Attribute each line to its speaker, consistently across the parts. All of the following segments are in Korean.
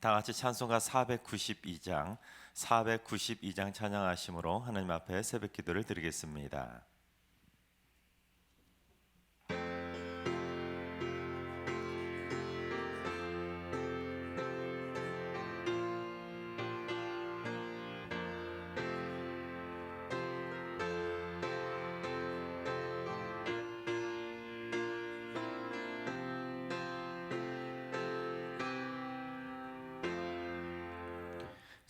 Speaker 1: 다 같이 찬송가 492장 찬양하심으로 하나님 앞에 새벽 기도를 드리겠습니다.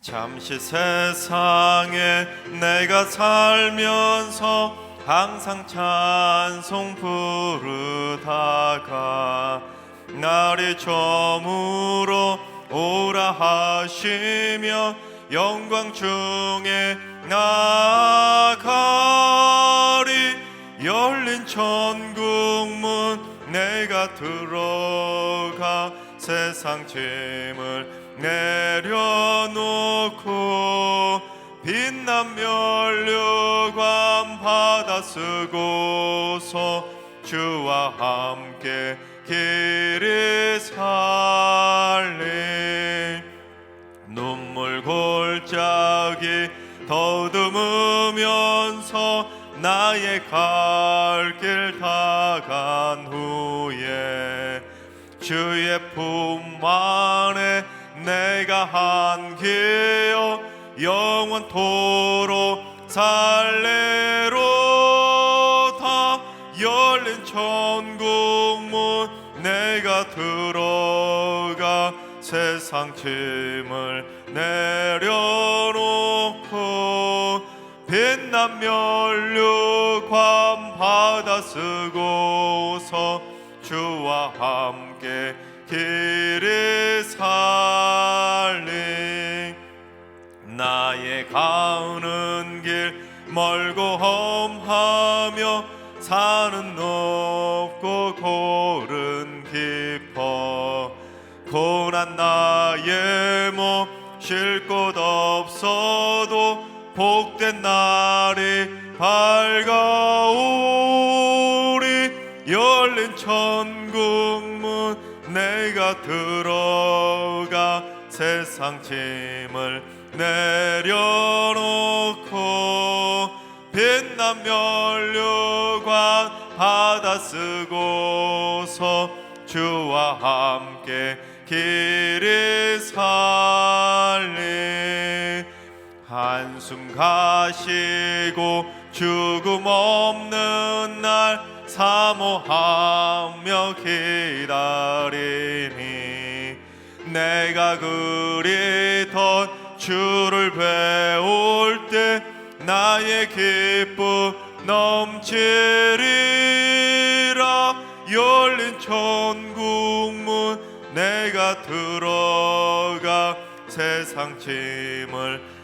Speaker 1: 잠시 세상에 내가 살면서 항상 찬송 부르다가 날이 저물어 오라 하시며 영광 중에 나아가리. 열린 천국문 내가 들어가 세상 짐을 내려놓고 빛난 면류관 받아 쓰고서 주와 함께 길이 살리. 눈물 골짜기 더듬으면서 나의 갈 길 다 간 후에 주의 품 안에 내가 한기여 영원토록 살래로다. 열린 천국문 내가 들어가 세상 짐을 내려놓고 빛난 면류관 받아 쓰고서 주와 함께 길이 살리. 나의 가는 길 멀고 험하며 산은 높고 골은 깊어 고난 나의 몸 쉴 곳 없어도 복된 날이 밝아오리. 열린 천국문 내가 들어가 세상 짐을 내려놓고 빛난 면류관 받아 쓰고서 주와 함께 길이 살리. 한숨 가시고 죽음 없는 날 사모하며 기다리니 내가 그리던 주를 배울 때 나의 기쁨 넘치리라. 열린 천국문 내가 들어가 세상 짐을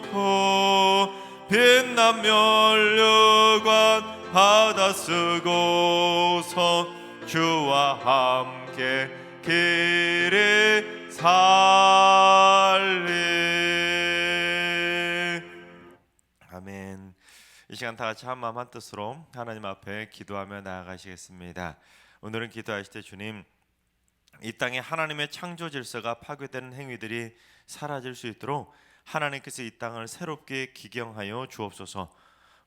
Speaker 1: 내려놓고 빛난 면류관 받아 쓰고서 주와 함께 길이 살리. 아멘. 이 시간 다 같이 한 마음 한 뜻으로 하나님 앞에 기도하며 나아가시겠습니다. 오늘은 기도하실 때 주님, 이 땅에 하나님의 창조 질서가 파괴되는 행위들이 사라질 수 있도록 하나님께서 이 땅을 새롭게 기경하여 주옵소서.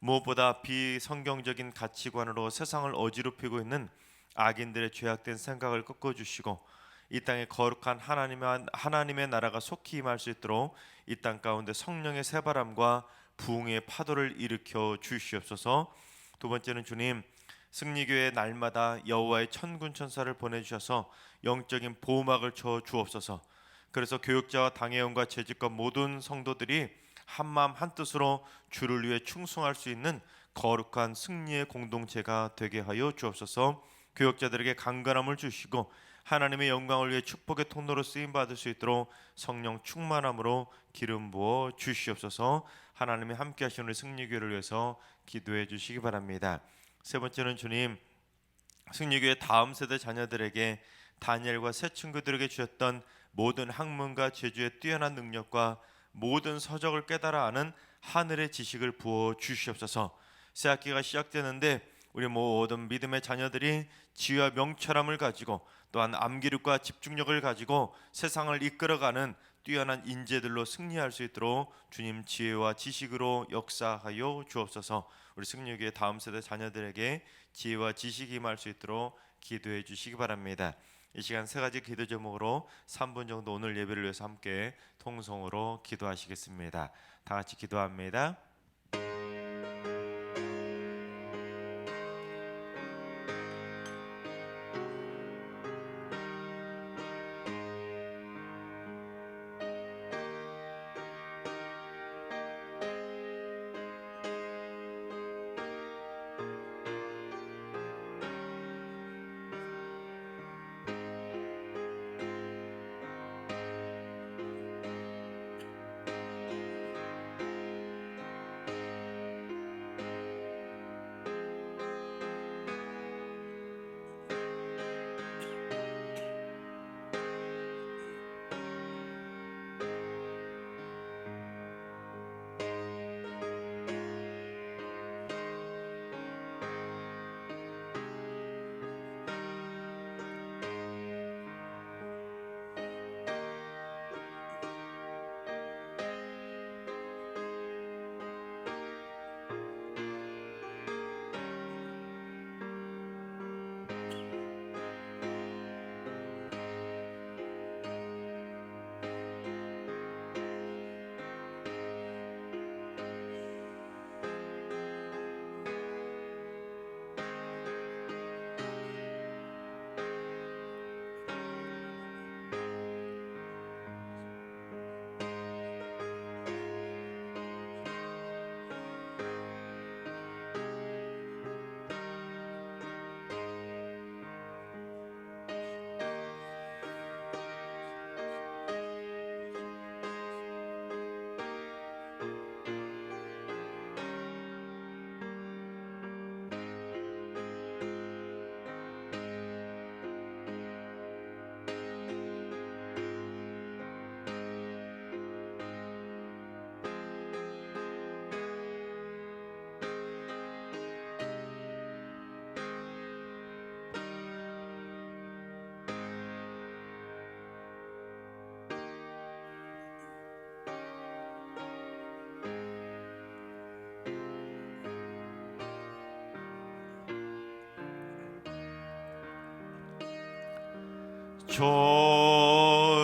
Speaker 1: 무엇보다 비성경적인 가치관으로 세상을 어지럽히고 있는 악인들의 죄악된 생각을 꺾어주시고 이 땅에 거룩한 하나님의 나라가 속히 임할 수 있도록 이 땅 가운데 성령의 새바람과 부흥의 파도를 일으켜 주시옵소서. 두 번째는 주님, 승리교회 날마다 여호와의 천군 천사를 보내주셔서 영적인 보호막을 쳐 주옵소서. 그래서 교육자와 당회원과 재직과 모든 성도들이 한마음 한뜻으로 주를 위해 충성할 수 있는 거룩한 승리의 공동체가 되게 하여 주옵소서. 교육자들에게 강건함을 주시고 하나님의 영광을 위해 축복의 통로로 쓰임받을 수 있도록 성령 충만함으로 기름 부어 주시옵소서. 하나님이 함께 하시는 우리 승리교회를 위해서 기도해 주시기 바랍니다. 세 번째는 주님, 승리교회 다음 세대 자녀들에게 다니엘과 새 친구들에게 주셨던 모든 학문과 제주의 뛰어난 능력과 모든 서적을 깨달아 아는 하늘의 지식을 부어 주시옵소서. 새 학기가 시작되는데 우리 모든 믿음의 자녀들이 지혜와 명철함을 가지고 또한 암기력과 집중력을 가지고 세상을 이끌어가는 뛰어난 인재들로 승리할 수 있도록 주님 지혜와 지식으로 역사하여 주옵소서. 우리 승리교회 다음 세대 자녀들에게 지혜와 지식이 임할 수 있도록 기도해 주시기 바랍니다. 이 시간 세 가지 기도 제목으로 3분 정도 오늘 예배를 위해서 함께 통성으로 기도하시겠습니다. 다 같이 기도합니다.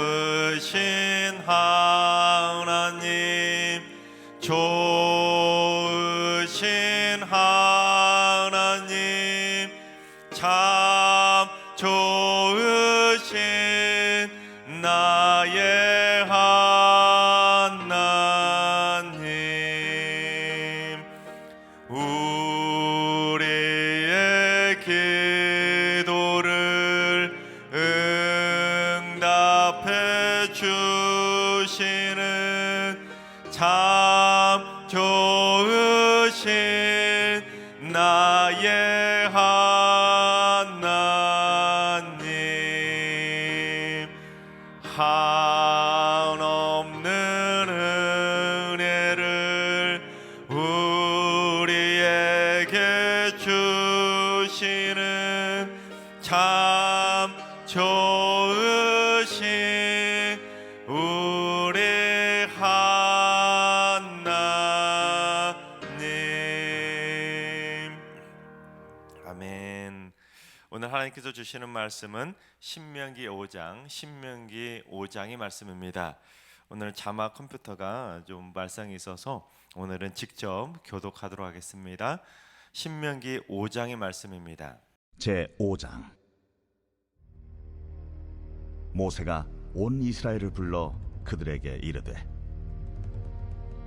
Speaker 1: 좋으신 하나님, 좋으신 하나님, 참 좋으신 나의 하나님, 우리의 기도를 응답해 주시는 참 좋으신 나의 하나님, 한없는 은혜를 우리에게 주시는 참 좋으신 우리 하나님. 아멘. 오늘 하나님께서 주시는 말씀은 신명기 5장의 말씀입니다. 오늘 자막 컴퓨터가 좀 말썽이 있어서 오늘은 직접 교독하도록 하겠습니다. 신명기 5장의 말씀입니다.
Speaker 2: 제5장. 모세가 온 이스라엘을 불러 그들에게 이르되,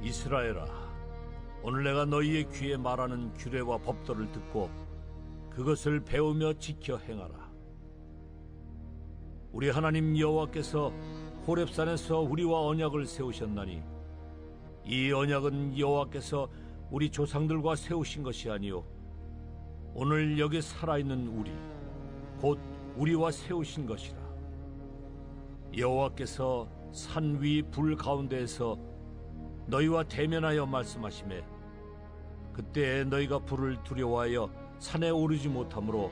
Speaker 3: 이스라엘아, 오늘 내가 너희의 귀에 말하는 규례와 법도를 듣고 그것을 배우며 지켜 행하라. 우리 하나님 여호와께서 호렙산에서 우리와 언약을 세우셨나니 이 언약은 여호와께서 우리 조상들과 세우신 것이 아니요 오늘 여기 살아있는 우리 곧 우리와 세우신 것이라. 여호와께서 산 위 불 가운데에서 너희와 대면하여 말씀하시매 그때 너희가 불을 두려워하여 산에 오르지 못하므로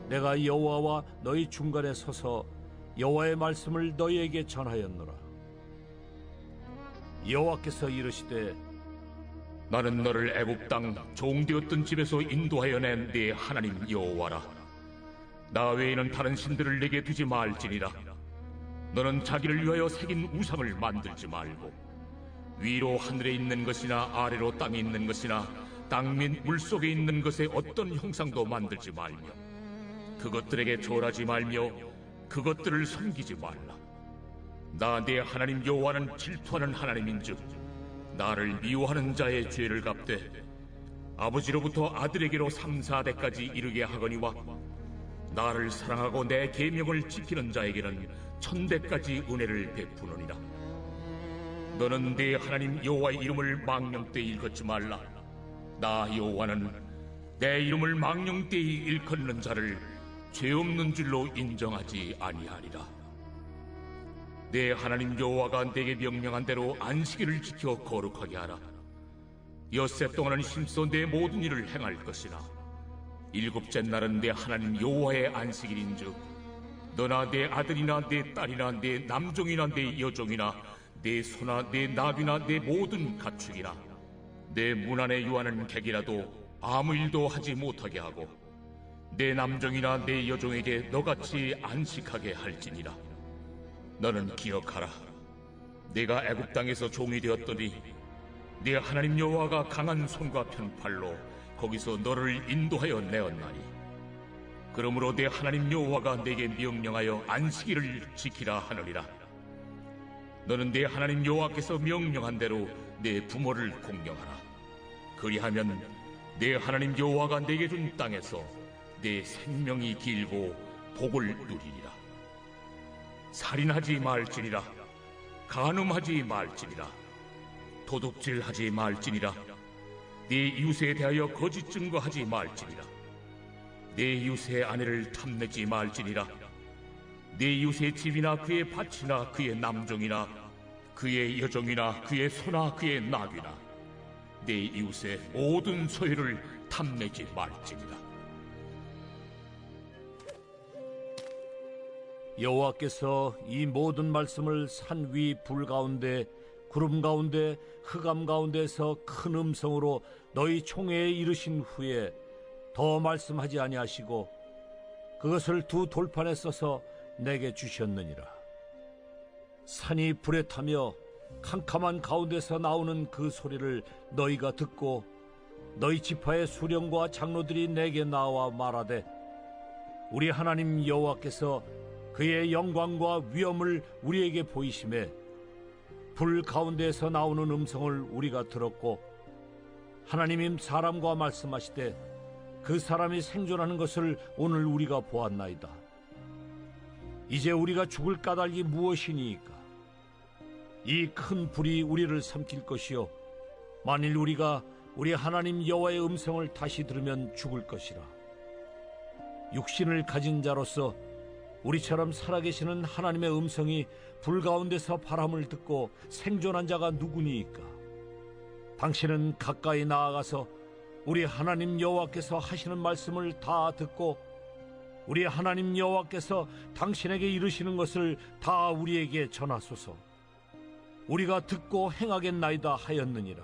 Speaker 3: 내가 여호와와 너희 중간에 서서 여호와의 말씀을 너희에게 전하였노라. 여호와께서 이르시되
Speaker 4: 나는 너를 애굽 땅 종되었던 집에서 인도하여 낸 네 하나님 여호와라. 나 외에는 다른 신들을 내게 두지 말지니라. 너는 자기를 위하여 새긴 우상을 만들지 말고 위로 하늘에 있는 것이나 아래로 땅에 있는 것이나 땅 및 물속에 있는 것의 어떤 형상도 만들지 말며 그것들에게 절하지 말며 그것들을 섬기지 말라. 나 네 하나님 여호와는 질투하는 하나님인즉 나를 미워하는 자의 죄를 갚되 아버지로부터 아들에게로 3, 4대까지 이르게 하거니와 나를 사랑하고 내 계명을 지키는 자에게는 1000대까지 은혜를 베푸느니라. 너는 네 하나님 여호와의 이름을 망령되이 일컫지 말라. 나 여호와는 내 이름을 망령되이 일컫는 자를 죄 없는 줄로 인정하지 아니하리라. 내 하나님 여호와가 내게 명령한 대로 안식일을 지켜 거룩하게 하라. 엿새 동안은 힘써 내 모든 일을 행할 것이나 일곱째 날은 내 하나님 여호와의 안식일인즉 너나 내 아들이나 내 딸이나 내 남종이나 내 여종이나 내 소나 내 나귀나 내 모든 가축이나 내 문 안에 유하는 객이라도 아무 일도 하지 못하게 하고 내 남종이나 내 여종에게 너같이 안식하게 할지니라. 너는 기억하라. 내가 애굽 땅에서 종이 되었더니 네 하나님 여호와가 강한 손과 편팔로 거기서 너를 인도하여 내었나니 그러므로 네 하나님 여호와가 내게 명령하여 안식일을 지키라 하느니라. 너는 네 하나님 여호와께서 명령한 대로 내 부모를 공경하라. 그리하면 네 하나님 여호와가 내게 준 땅에서 내 생명이 길고 복을 누리리라. 살인하지 말지니라. 간음하지 말지니라. 도둑질하지 말지니라. 네 이웃에 대하여 거짓 증거하지 말지니라. 네 이웃의 아내를 탐내지 말지니라. 네 이웃의 집이나 그의 밭이나 그의 남종이나 그의 여종이나 그의 소나 그의 나귀나 네 이웃의 모든 소유를 탐내지 말지니라.
Speaker 3: 여호와께서 이 모든 말씀을 산 위 불 가운데 구름 가운데 흑암 가운데서 큰 음성으로 너희 총회에 이르신 후에 더 말씀하지 아니하시고 그것을 두 돌판에 써서 내게 주셨느니라. 산이 불에 타며 캄캄한 가운데서 나오는 그 소리를 너희가 듣고 너희 지파의 수령과 장로들이 내게 나와 말하되 우리 하나님 여호와께서 그의 영광과 위엄을 우리에게 보이심에 불 가운데에서 나오는 음성을 우리가 들었고 하나님이 사람과 말씀하시되 그 사람이 생존하는 것을 오늘 우리가 보았나이다. 이제 우리가 죽을 까닭이 무엇이니이까? 이 큰 불이 우리를 삼킬 것이요 만일 우리가 우리 하나님 여호와의 음성을 다시 들으면 죽을 것이라. 육신을 가진 자로서 우리처럼 살아계시는 하나님의 음성이 불 가운데서 바람을 듣고 생존한 자가 누구니이까? 당신은 가까이 나아가서 우리 하나님 여호와께서 하시는 말씀을 다 듣고 우리 하나님 여호와께서 당신에게 이르시는 것을 다 우리에게 전하소서. 우리가 듣고 행하겠나이다 하였느니라.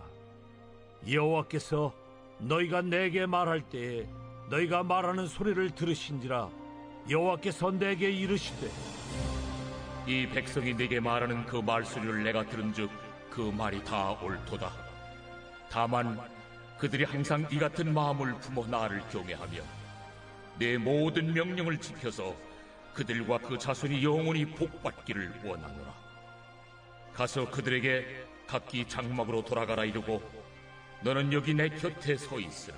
Speaker 3: 여호와께서 너희가 내게 말할 때에 너희가 말하는 소리를 들으신지라. 여호와께서 내게 이르시되
Speaker 4: 이 백성이 내게 말하는 그 말소리를 내가 들은즉 그 말이 다 옳도다. 다만 그들이 항상 이 같은 마음을 품어 나를 경외하며 내 모든 명령을 지켜서 그들과 그 자손이 영원히 복받기를 원하노라. 가서 그들에게 각기 장막으로 돌아가라 이르고 너는 여기 내 곁에 서 있으라.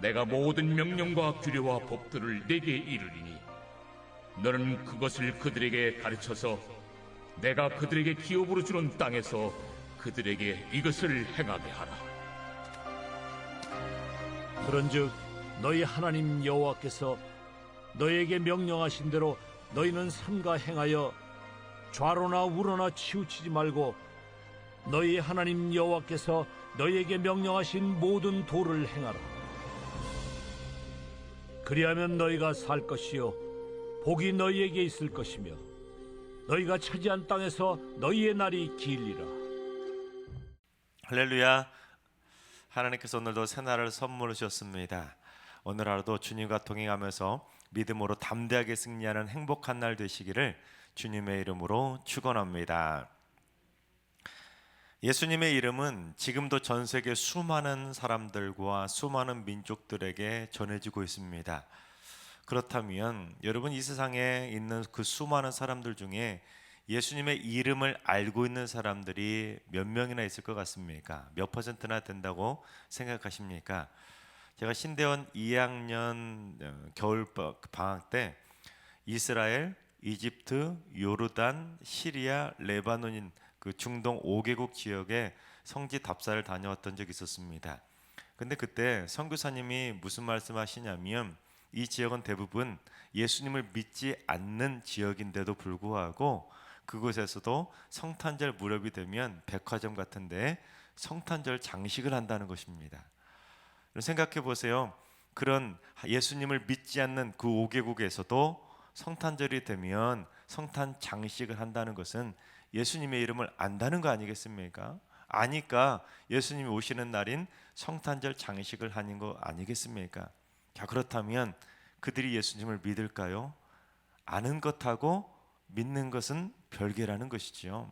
Speaker 4: 내가 모든 명령과 규례와 법들을 내게 이르리니 너는 그것을 그들에게 가르쳐서 내가 그들에게 기업으로 주는 땅에서 그들에게 이것을 행하게 하라.
Speaker 3: 그런즉 너희 하나님 여호와께서 너희에게 명령하신 대로 너희는 삼가 행하여 좌로나 우로나 치우치지 말고 너희 하나님 여호와께서 너희에게 명령하신 모든 도를 행하라. 그리하면 너희가 살 것이요 복이 너희에게 있을 것이며 너희가 차지한 땅에서 너희의 날이 길리라.
Speaker 1: 할렐루야. 하나님께서 오늘도 새날을 선물로 주셨습니다. 오늘 하루도 주님과 동행하면서 믿음으로 담대하게 승리하는 행복한 날 되시기를 주님의 이름으로 축원합니다. 예수님의 이름은 지금도 전 세계 수많은 사람들과 수많은 민족들에게 전해지고 있습니다. 그렇다면 여러분, 이 세상에 있는 그 수많은 사람들 중에 예수님의 이름을 알고 있는 사람들이 몇 명이나 있을 것 같습니까? 몇 퍼센트나 된다고 생각하십니까? 제가 신대원 2학년 겨울 방학 때 이스라엘, 이집트, 요르단, 시리아, 레바논인 그 중동 5개국 지역에 성지 답사를 다녀왔던 적이 있었습니다. 근데 그때 선교사님이 무슨 말씀하시냐면 이 지역은 대부분 예수님을 믿지 않는 지역인데도 불구하고 그곳에서도 성탄절 무렵이 되면 백화점 같은데 성탄절 장식을 한다는 것입니다. 생각해 보세요. 그런 예수님을 믿지 않는 그 5개국에서도 성탄절이 되면 성탄 장식을 한다는 것은 예수님의 이름을 안다는 거 아니겠습니까? 아니까 예수님이 오시는 날인 성탄절 장식을 하는 거 아니겠습니까? 자, 그렇다면 그들이 예수님을 믿을까요? 아는 것하고 믿는 것은 별개라는 것이지요.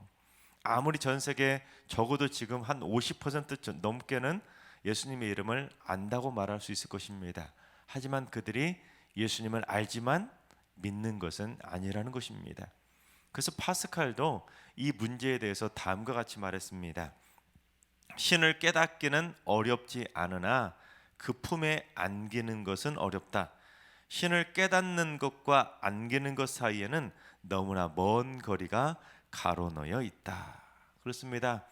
Speaker 1: 아무리 전 세계 적어도 지금 한 50% 넘게는 예수님의 이름을 안다고 말할 수 있을 것입니다. 하지만 그들이 예수님을 알지만 믿는 것은 아니라는 것입니다. 그래서 파스칼도 이 문제에 대해서 다음과 같이 말했습니다. 신을 깨닫기는 어렵지 않으나 그 품에 안기는 것은 어렵다. 신을 깨닫는 것과 안기는 것 사이에는 너무나 먼 거리가 가로놓여 있다. 그렇습니다.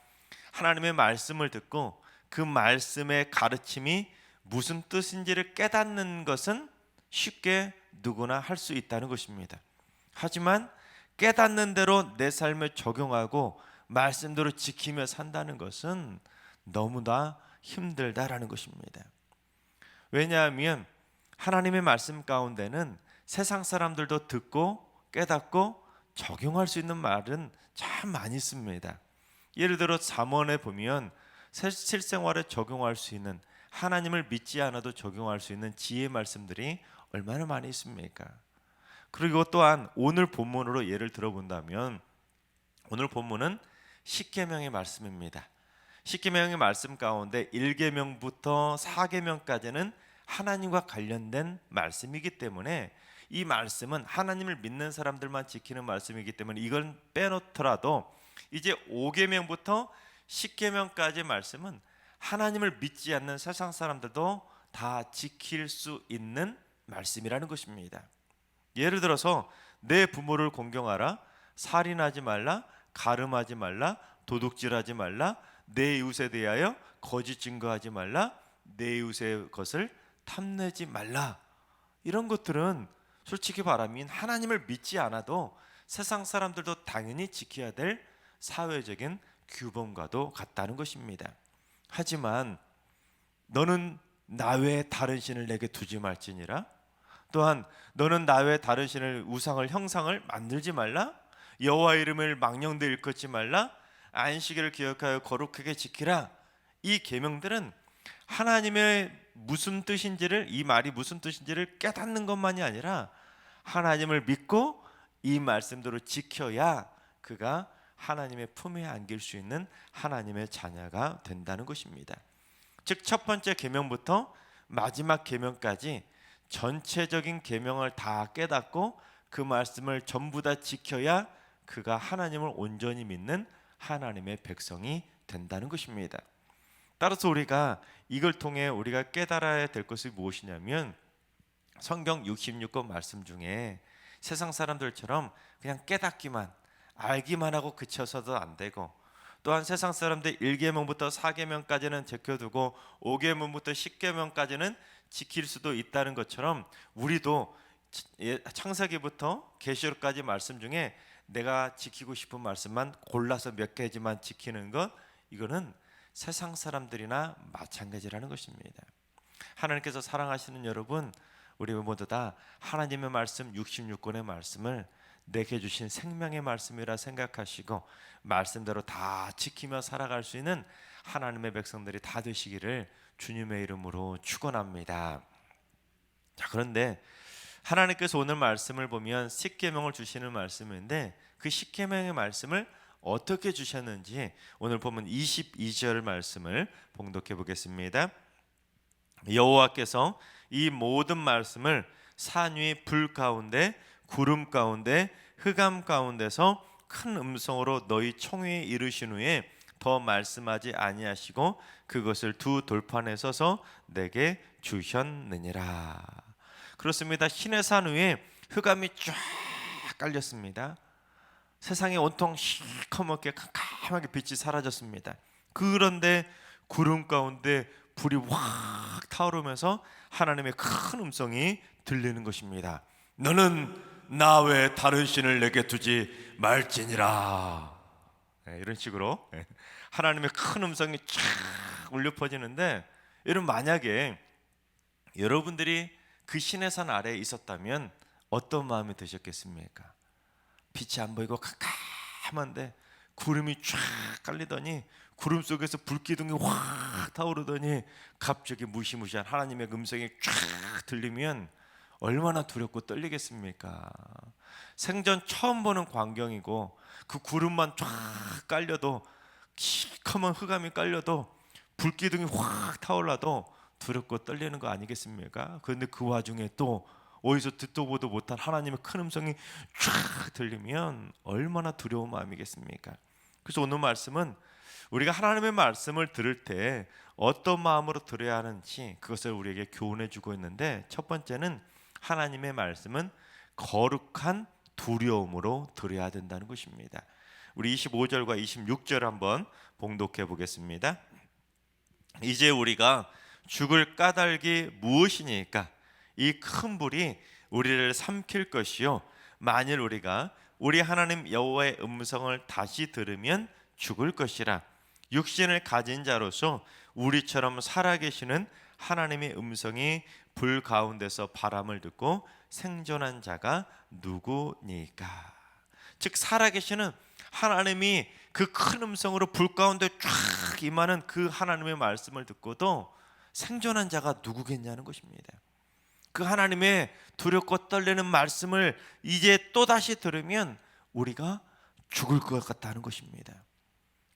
Speaker 1: 하나님의 말씀을 듣고 그 말씀의 가르침이 무슨 뜻인지를 깨닫는 것은 쉽게 누구나 할 수 있다는 것입니다. 하지만 깨닫는 대로 내 삶에 적용하고 말씀대로 지키며 산다는 것은 너무나 힘들다라는 것입니다. 왜냐하면 하나님의 말씀 가운데는 세상 사람들도 듣고 깨닫고 적용할 수 있는 말은 참 많이 있습니다. 예를 들어 잠언에 보면 실생활에 적용할 수 있는, 하나님을 믿지 않아도 적용할 수 있는 지혜 말씀들이 얼마나 많이 있습니까? 그리고 또한 오늘 본문으로 예를 들어본다면 오늘 본문은 십계명의 말씀입니다. 십계명의 말씀 가운데 1계명부터 4계명까지는 하나님과 관련된 말씀이기 때문에 이 말씀은 하나님을 믿는 사람들만 지키는 말씀이기 때문에 이걸 빼놓더라도 이제 5계명부터 10계명까지의 말씀은 하나님을 믿지 않는 세상 사람들도 다 지킬 수 있는 말씀이라는 것입니다. 예를 들어서 내 부모를 공경하라, 살인하지 말라, 가늠하지 말라, 도둑질하지 말라, 내 이웃에 대하여 거짓 증거하지 말라, 내 이웃의 것을 탐내지 말라. 이런 것들은 솔직히 말하면 하나님을 믿지 않아도 세상 사람들도 당연히 지켜야 될 사회적인 규범과도 같다는 것입니다. 하지만 너는 나 외에 다른 신을 내게 두지 말지니라, 또한 너는 나 외에 다른 신을 우상을 형상을 만들지 말라, 여호와 이름을 망령되이 일컫지 말라, 안식일을 기억하여 거룩하게 지키라. 이 계명들은 하나님의 무슨 뜻인지를, 이 말이 무슨 뜻인지를 깨닫는 것만이 아니라 하나님을 믿고 이 말씀대로 지켜야 그가 하나님의 품에 안길 수 있는 하나님의 자녀가 된다는 것입니다. 즉 첫 번째 계명부터 마지막 계명까지 전체적인 계명을 다 깨닫고 그 말씀을 전부 다 지켜야 그가 하나님을 온전히 믿는 하나님의 백성이 된다는 것입니다. 따라서 우리가 이걸 통해 우리가 깨달아야 될 것이 무엇이냐면 성경 66권 말씀 중에 세상 사람들처럼 그냥 깨닫기만, 알기만 하고 그쳐서도 안 되고, 또한 세상 사람들 1계명부터 4계명까지는 지켜두고 5계명부터 10계명까지는 지킬 수도 있다는 것처럼 우리도 창세기부터 계시록까지 말씀 중에 내가 지키고 싶은 말씀만 골라서 몇 가지만 지키는 것, 이거는 세상 사람들이나 마찬가지라는 것입니다. 하나님께서 사랑하시는 여러분, 우리 모두 다 하나님의 말씀 66권의 말씀을 내게 주신 생명의 말씀이라 생각하시고 말씀대로 다 지키며 살아갈 수 있는 하나님의 백성들이 다 되시기를 주님의 이름으로 축원합니다. 자, 그런데 하나님께서 오늘 말씀을 보면 십계명을 주시는 말씀인데 그 십계명의 말씀을 어떻게 주셨는지 오늘 보면 22절 말씀을 봉독해 보겠습니다. 여호와께서 이 모든 말씀을 산 위 불 가운데 구름 가운데 흑암 가운데서 큰 음성으로 너희 총회에 이르신 후에 더 말씀하지 아니하시고 그것을 두 돌판에 서서 내게 주셨느니라. 그렇습니다. 시내산 위에 흑암이 쫙 깔렸습니다. 세상에 온통 시커멓게 캄캄하게 빛이 사라졌습니다. 그런데 구름 가운데 불이 확 타오르면서 하나님의 큰 음성이 들리는 것입니다. 너는 나 외에 다른 신을 내게 두지 말지니라. 이런 식으로 하나님의 큰 음성이 쫙 울려 퍼지는데, 여러분 만약에 여러분들이 그 신의 산 아래에 있었다면 어떤 마음이 드셨겠습니까? 빛이 안 보이고 캄캄한데 구름이 쫙 깔리더니 구름 속에서 불기둥이 확 타오르더니 갑자기 무시무시한 하나님의 음성이 쫙 들리면 얼마나 두렵고 떨리겠습니까? 생전 처음 보는 광경이고 그 구름만 쫙 깔려도 시커먼 흑암이 깔려도 불기둥이 확 타올라도 두렵고 떨리는 거 아니겠습니까? 그런데 그 와중에 또 어디서 듣도 보도 못한 하나님의 큰 음성이 쫙 들리면 얼마나 두려운 마음이겠습니까? 그래서 오늘 말씀은 우리가 하나님의 말씀을 들을 때 어떤 마음으로 들어야 하는지 그것을 우리에게 교훈해 주고 있는데, 첫 번째는 하나님의 말씀은 거룩한 두려움으로 들어야 된다는 것입니다. 우리 25절과 26절 한번 봉독해 보겠습니다. 이제 우리가 죽을 까닭이 무엇이니까 이 큰 불이 우리를 삼킬 것이요 만일 우리가 우리 하나님 여호와의 음성을 다시 들으면 죽을 것이라. 육신을 가진 자로서 우리처럼 살아계시는 하나님의 음성이 불 가운데서 바람을 듣고 생존한 자가 누구니까? 즉 살아계시는 하나님이 그 큰 음성으로 불 가운데 쫙 임하는 그 하나님의 말씀을 듣고도 생존한 자가 누구겠냐는 것입니다. 그 하나님의 두렵고 떨리는 말씀을 이제 또다시 들으면 우리가 죽을 것 같다는 것입니다.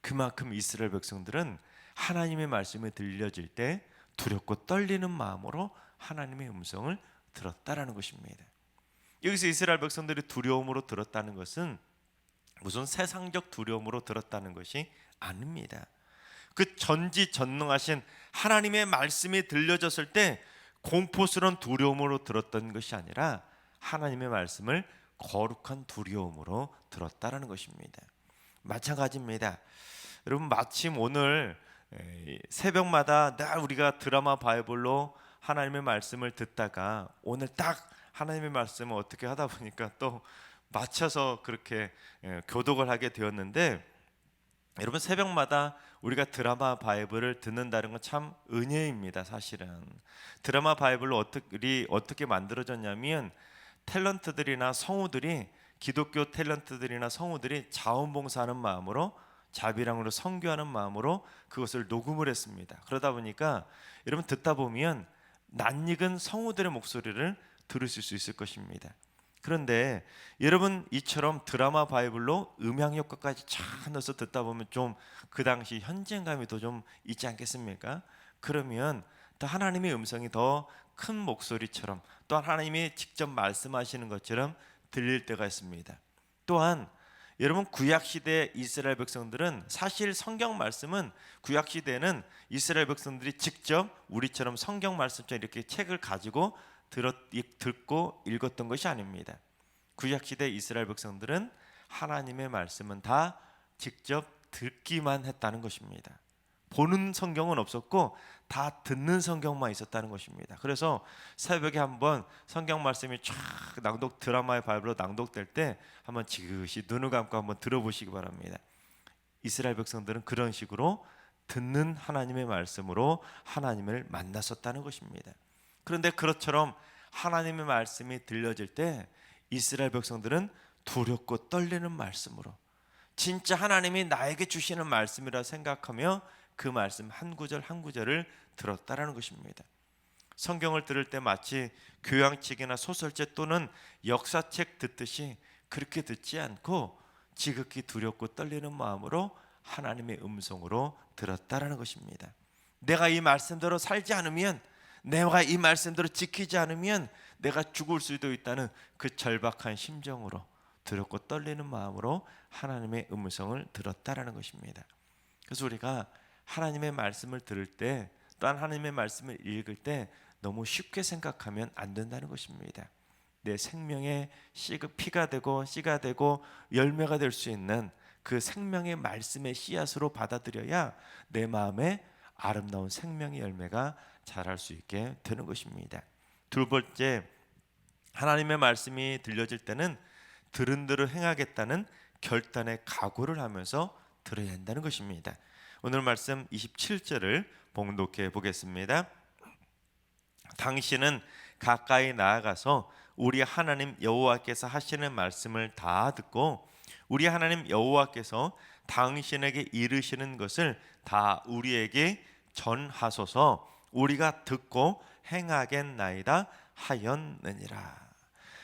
Speaker 1: 그만큼 이스라엘 백성들은 하나님의 말씀이 들려질 때 두렵고 떨리는 마음으로 하나님의 음성을 들었다라는 것입니다. 여기서 이스라엘 백성들이 두려움으로 들었다는 것은 무슨 세상적 두려움으로 들었다는 것이 아닙니다. 그 전지전능하신 하나님의 말씀이 들려졌을 때 공포스러운 두려움으로 들었던 것이 아니라 하나님의 말씀을 거룩한 두려움으로 들었다라는 것입니다. 마찬가지입니다. 여러분 마침 오늘 새벽마다 늘 우리가 드라마 바이블로 하나님의 말씀을 듣다가 오늘 딱 하나님의 말씀을 어떻게 하다 보니까 또 맞춰서 그렇게 교독을 하게 되었는데, 여러분 새벽마다 우리가 드라마 바이블을 듣는다는 건 참 은혜입니다. 사실은 드라마 바이블로 어떻게 만들어졌냐면 탤런트들이나 성우들이, 기독교 탤런트들이나 성우들이 자원봉사하는 마음으로 자비랑으로 선교하는 마음으로 그것을 녹음을 했습니다. 그러다 보니까 여러분 듣다 보면 낯익은 성우들의 목소리를 들으실 수 있을 것입니다. 그런데 여러분 이처럼 드라마 바이블로 음향 효과까지 쫙 넣어서 듣다 보면 좀 그 당시 현장감이 더 좀 있지 않겠습니까? 그러면 더 하나님의 음성이 더 큰 목소리처럼, 또 하나님이 직접 말씀하시는 것처럼 들릴 때가 있습니다. 또한 여러분 구약시대 이스라엘 백성들은 사실 성경 말씀은 구약시대에는 이스라엘 백성들이 직접 우리처럼 성경 말씀처럼 이렇게 책을 가지고 듣고 읽었던 것이 아닙니다. 구약시대 이스라엘 백성들은 하나님의 말씀은 다 직접 듣기만 했다는 것입니다. 보는 성경은 없었고 다 듣는 성경만 있었다는 것입니다. 그래서 새벽에 한번 성경 말씀이 쫙 드라마의 바이블로 낭독될 때 한번 지그시 눈을 감고 한번 들어보시기 바랍니다. 이스라엘 백성들은 그런 식으로 듣는 하나님의 말씀으로 하나님을 만났었다는 것입니다. 그런데 그것처럼 하나님의 말씀이 들려질 때 이스라엘 백성들은 두렵고 떨리는 말씀으로, 진짜 하나님이 나에게 주시는 말씀이라 생각하며 그 말씀 한 구절 한 구절을 들었다라는 것입니다. 성경을 들을 때 마치 교양책이나 소설책 또는 역사책 듣듯이 그렇게 듣지 않고 지극히 두렵고 떨리는 마음으로 하나님의 음성으로 들었다라는 것입니다. 내가 이 말씀대로 살지 않으면, 내가 이 말씀대로 지키지 않으면 내가 죽을 수도 있다는 그 절박한 심정으로, 두렵고 떨리는 마음으로 하나님의 음성을 들었다라는 것입니다. 그래서 우리가 하나님의 말씀을 들을 때, 또한 하나님의 말씀을 읽을 때 너무 쉽게 생각하면 안 된다는 것입니다. 내 생명의 피가 되고 씨가 되고 열매가 될 수 있는 그 생명의 말씀의 씨앗으로 받아들여야 내 마음에 아름다운 생명의 열매가 자랄 수 있게 되는 것입니다. 두 번째, 하나님의 말씀이 들려질 때는 들은 대로 행하겠다는 결단의 각오를 하면서 들어야 한다는 것입니다. 오늘 말씀 27절을 봉독해 보겠습니다. 당신은 가까이 나아가서 우리 하나님 여호와께서 하시는 말씀을 다 듣고 우리 하나님 여호와께서 당신에게 이르시는 것을 다 우리에게 전하소서. 우리가 듣고 행하겠나이다 하였느니라.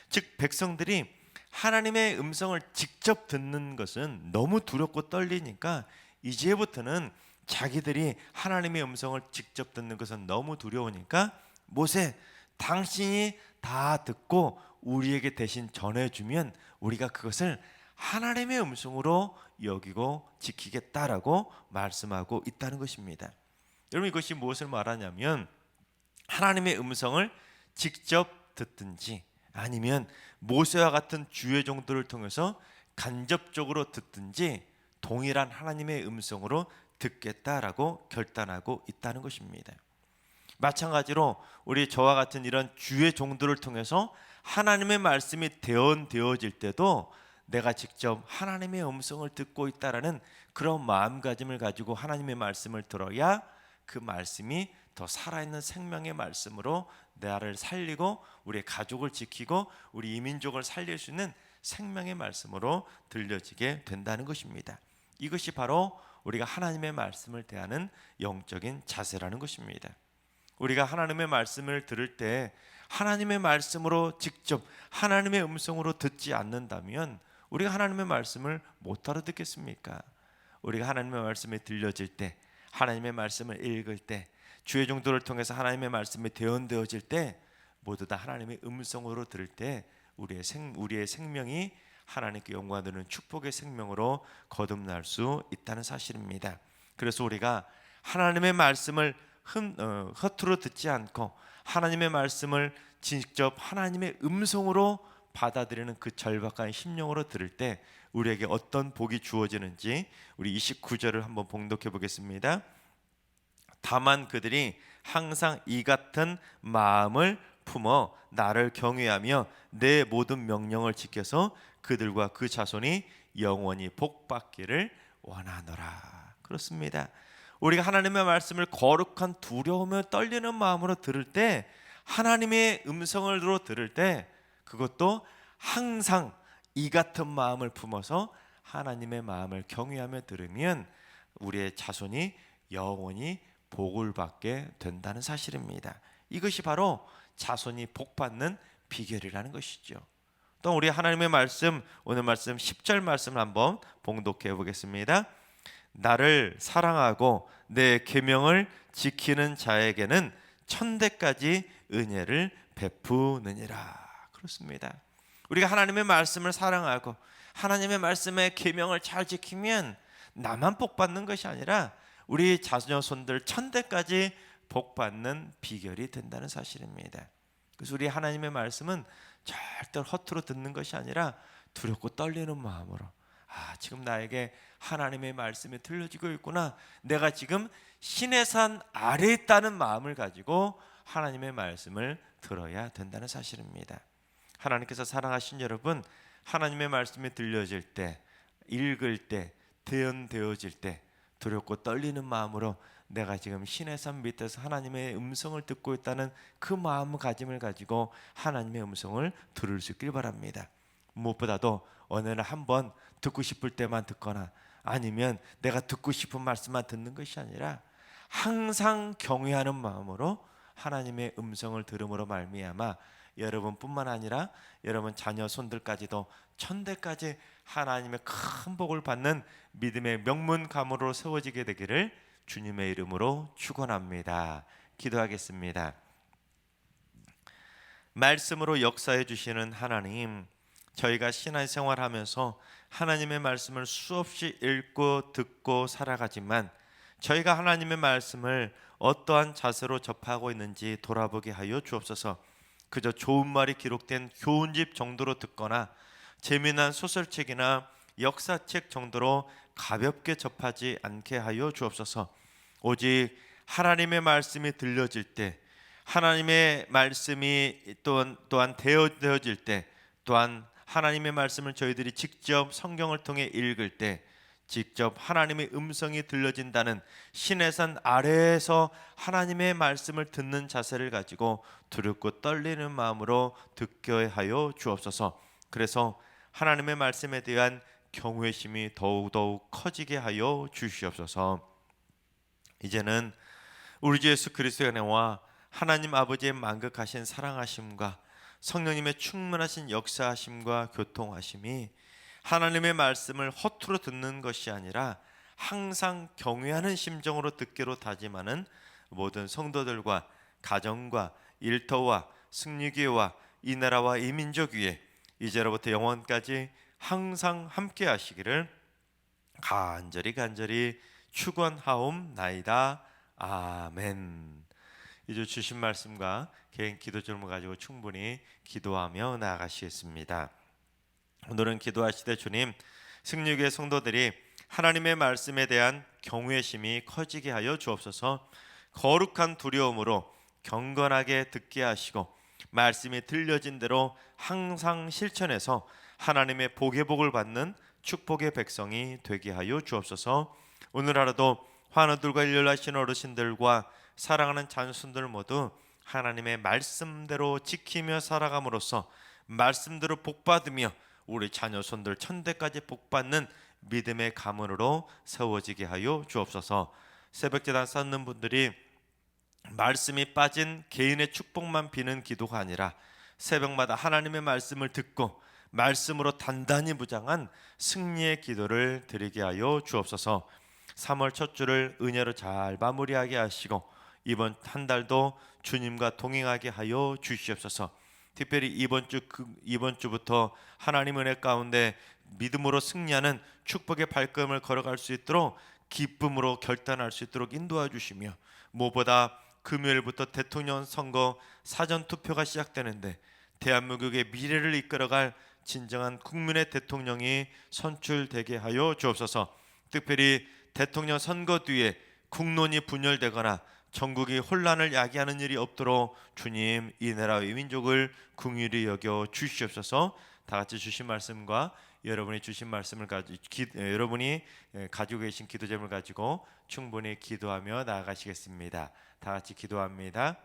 Speaker 1: 즉 백성들이 하나님의 음성을 직접 듣는 것은 너무 두렵고 떨리니까 이제부터는 자기들이 하나님의 음성을 직접 듣는 것은 너무 두려우니까 모세, 당신이 다 듣고 우리에게 대신 전해주면 우리가 그것을 하나님의 음성으로 여기고 지키겠다라고 말씀하고 있다는 것입니다. 여러분, 이것이 무엇을 말하냐면 하나님의 음성을 직접 듣든지 아니면 모세와 같은 주의 종들을 통해서 간접적으로 듣든지 동일한 하나님의 음성으로 듣겠다라고 결단하고 있다는 것입니다. 마찬가지로 우리 저와 같은 이런 주의 종들을 통해서 하나님의 말씀이 대언되어질 때도 내가 직접 하나님의 음성을 듣고 있다라는 그런 마음가짐을 가지고 하나님의 말씀을 들어야 그 말씀이 더 살아있는 생명의 말씀으로 나를 살리고 우리의 가족을 지키고 우리 이민족을 살릴 수 있는 생명의 말씀으로 들려지게 된다는 것입니다. 이것이 바로 우리가 하나님의 말씀을 대하는 영적인 자세라는 것입니다. 우리가 하나님의 말씀을 들을 때 하나님의 말씀으로 직접 하나님의 음성으로 듣지 않는다면 우리가 하나님의 말씀을 못 알아듣겠습니까? 우리가 하나님의 말씀이 들려질 때, 하나님의 말씀을 읽을 때, 주의 종도를 통해서 하나님의 말씀이 대언되어질 때 모두 다 하나님의 음성으로 들을 때 우리의 생명이 하나님께 영광되는 축복의 생명으로 거듭날 수 있다는 사실입니다. 그래서 우리가 하나님의 말씀을 허투루 듣지 않고 하나님의 말씀을 직접 하나님의 음성으로 받아들이는 그 절박한 심령으로 들을 때 우리에게 어떤 복이 주어지는지 우리 29절을 한번 봉독해 보겠습니다. 다만 그들이 항상 이 같은 마음을 품어 나를 경외하며 내 모든 명령을 지켜서 그들과 그 자손이 영원히 복받기를 원하노라. 그렇습니다. 우리가 하나님의 말씀을 거룩한 두려움을 떨리는 마음으로 들을 때, 하나님의 음성으로 들을 때 그것도 항상 이 같은 마음을 품어서 하나님의 마음을 경외하며 들으면 우리의 자손이 영원히 복을 받게 된다는 사실입니다. 이것이 바로 자손이 복받는 비결이라는 것이죠. 또 우리 하나님의 말씀, 오늘 말씀 10절 말씀을 한번 봉독해 보겠습니다. 나를 사랑하고 내 계명을 지키는 자에게는 천대까지 은혜를 베푸느니라. 그렇습니다. 우리가 하나님의 말씀을 사랑하고 하나님의 말씀의 계명을 잘 지키면 나만 복받는 것이 아니라 우리 자녀손들 천대까지 복받는 비결이 된다는 사실입니다. 그래서 우리 하나님의 말씀은 절대 허투루 듣는 것이 아니라 두렵고 떨리는 마음으로, 지금 나에게 하나님의 말씀이 들려지고 있구나, 내가 지금 신의 산 아래에 있다는 마음을 가지고 하나님의 말씀을 들어야 된다는 사실입니다. 하나님께서 사랑하신 여러분, 하나님의 말씀이 들려질 때, 읽을 때, 대언되어질 때 두렵고 떨리는 마음으로 내가 지금 시내산 밑에서 하나님의 음성을 듣고 있다는 그 마음가짐을 가지고 하나님의 음성을 들을 수 있길 바랍니다. 무엇보다도 어느 날 한번 듣고 싶을 때만 듣거나 아니면 내가 듣고 싶은 말씀만 듣는 것이 아니라 항상 경외하는 마음으로 하나님의 음성을 들음으로 말미암아 여러분뿐만 아니라 여러분 자녀 손들까지도 천대까지 하나님의 큰 복을 받는 믿음의 명문 가문으로 세워지게 되기를 주님의 이름으로 축원합니다. 기도하겠습니다. 말씀으로 역사해 주시는 하나님, 저희가 신앙생활하면서 하나님의 말씀을 수없이 읽고 듣고 살아가지만 저희가 하나님의 말씀을 어떠한 자세로 접하고 있는지 돌아보게 하여 주옵소서. 그저 좋은 말이 기록된 교훈집 정도로 듣거나 재미난 소설책이나 역사책 정도로 가볍게 접하지 않게 하여 주옵소서. 오직 하나님의 말씀이 들려질 때, 하나님의 말씀이 또한 되어질 때, 또한 하나님의 말씀을 저희들이 직접 성경을 통해 읽을 때 직접 하나님의 음성이 들려진다는 시내산 아래에서 하나님의 말씀을 듣는 자세를 가지고 두렵고 떨리는 마음으로 듣게 하여 주옵소서. 그래서 하나님의 말씀에 대한 경외심이 더욱더욱 커지게 하여 주시옵소서. 이제는 우리 주 예수 그리스도의 은혜와 하나님 아버지의 만극하신 사랑하심과 성령님의 충만하신 역사하심과 교통하심이 하나님의 말씀을 허투루 듣는 것이 아니라 항상 경외하는 심정으로 듣기로 다짐하는 모든 성도들과 가정과 일터와 승리교회와 이 나라와 이 민족 위에 이제로부터 영원까지 항상 함께 하시기를 간절히 축원하옵나이다. 아멘. 이제 주신 말씀과 개인 기도 제목을 가지고 충분히 기도하며 나아가시겠습니다. 오늘은 기도하시되 주님, 승리교회 성도들이 하나님의 말씀에 대한 경외심이 커지게 하여 주옵소서. 거룩한 두려움으로 경건하게 듣게 하시고 말씀이 들려진 대로 항상 실천해서 하나님의 복의 복을 받는 축복의 백성이 되게 하여 주옵소서. 오늘 하루도 환우들과 일렬하신 어르신들과 사랑하는 자손들 모두 하나님의 말씀대로 지키며 살아감으로써 말씀대로 복받으며 우리 자녀 손들 천대까지 복받는 믿음의 가문으로 세워지게 하여 주옵소서. 새벽제단 쌓는 분들이 말씀이 빠진 개인의 축복만 비는 기도가 아니라 새벽마다 하나님의 말씀을 듣고 말씀으로 단단히 무장한 승리의 기도를 드리게 하여 주옵소서. 3월 첫 주를 은혜로 잘 마무리하게 하시고 이번 한 달도 주님과 동행하게 하여 주시옵소서. 특별히 이번 주부터 하나님 은혜 가운데 믿음으로 승리하는 축복의 발걸음을 걸어갈 수 있도록 기쁨으로 결단할 수 있도록 인도해 주시며, 무엇보다 금요일부터 대통령 선거 사전 투표가 시작되는데 대한민국의 미래를 이끌어갈 진정한 국민의 대통령이 선출되게 하여 주옵소서. 특별히 대통령 선거 뒤에 국론이 분열되거나 전국이 혼란을 야기하는 일이 없도록 주님 이 나라와 이 민족을 긍휼히 여겨 주시옵소서. 다 같이 주신 말씀과 여러분이 주신 말씀을 여러분이 가지고 계신 기도 제목을 가지고 충분히 기도하며 나아가시겠습니다. 다 같이 기도합니다.